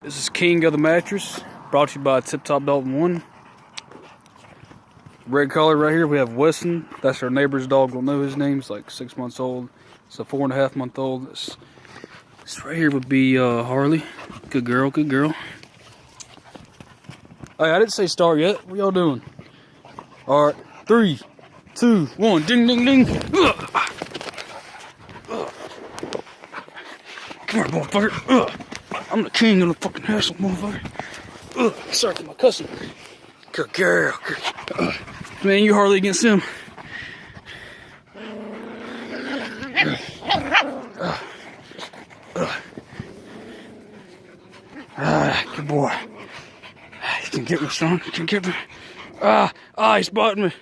This is King of the Mattress, brought to you by Tip Top Dalton 1. Red collar right here, we have Weston. That's our neighbor's dog. We'll know his name. It's like 6 months old. It's a 4.5 month old. This right here would be Harley. Good girl, good girl. Hey, I didn't say start yet. What y'all doing? All right, 3, 2, 1. Ding, ding, ding. Ugh. Ugh. Come here, motherfucker. Ugh. I'm the king of the fucking hassle, motherfucker. Ugh. Sorry for my cussing. Good girl. Man, you Harley against him. Good boy. You can get me, son. You can get me. He's biting me.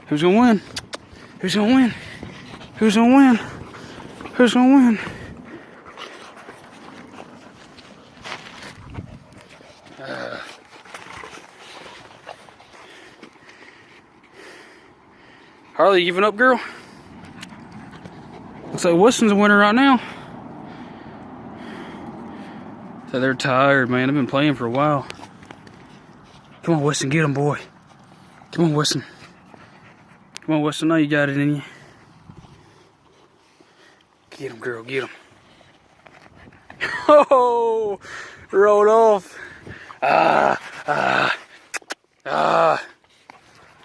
Who's gonna win? Who's gonna win? Who's gonna win? Who's gonna win? Harley, you giving up, girl? Looks like Weston's a winner right now. So they're tired, man. They've been playing for a while. Come on, Weston, get him, boy. Come on, Weston. Come on, Weston, now you got it in you. Get him, girl, get him. Oh, rolled off.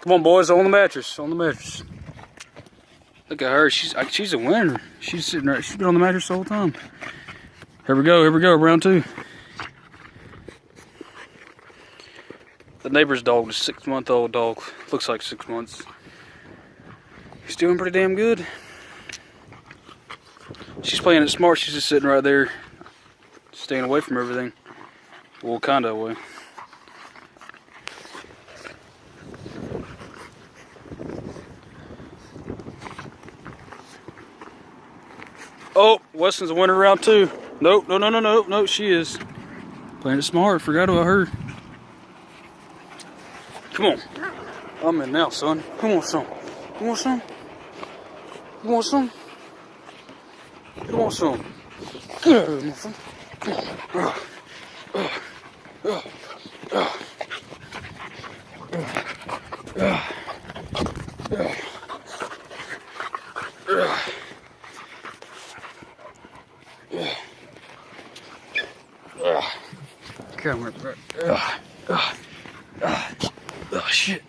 Come on, boys, on the mattress, on the mattress. Look at her, she's a winner. She's sitting right, she's been on the mattress the whole time. Here we go, round 2. The neighbor's dog is a 6 month old dog. Looks like 6 months. He's doing pretty damn good. She's playing it smart, she's just sitting right there, staying away from everything. Well, kinda away. Oh, Weston's a winner round 2. Nope, no, she is. Playing it smart, forgot about her. Come on. I'm in now, son. Come on, son. You want some? You want some? You want some? Good, motherfucker. Come here, bro. Oh, shit.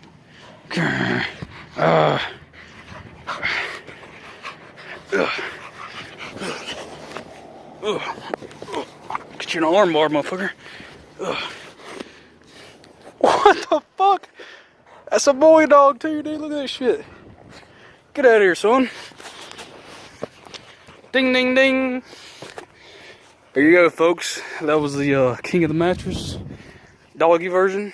Get you an arm bar, motherfucker. What the fuck? That's a boy dog too, dude. Look at that shit. Get out of here, son. Ding, ding, ding. There you go, folks. That was the King of the Mattress doggy version.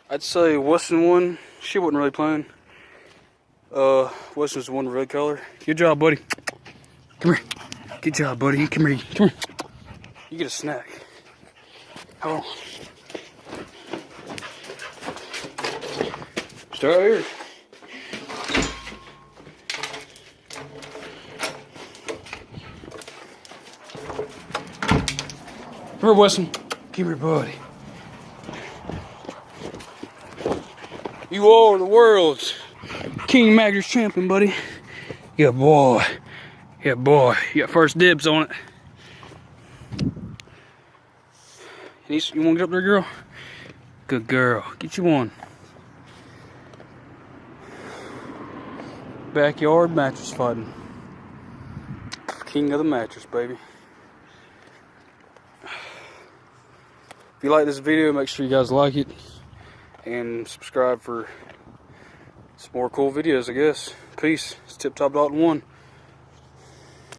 I'd say Weston won. She wasn't really playing. Weston's the one with red color. Good job, buddy. Come here. Good job, buddy. Come here. Come here. You get a snack. Hold on. Stay right here. Come here, Weston. Come here, buddy. You are the world's King Mattress champion, buddy. Yeah, boy. Yeah, boy. You got first dibs on it. You want to get up there, girl? Good girl. Get you one. Backyard mattress fighting. King of the Mattress, baby. If you like this video, make sure you guys like it. And subscribe for some more cool videos, I guess. Peace. It's Tip Top Dalton 1.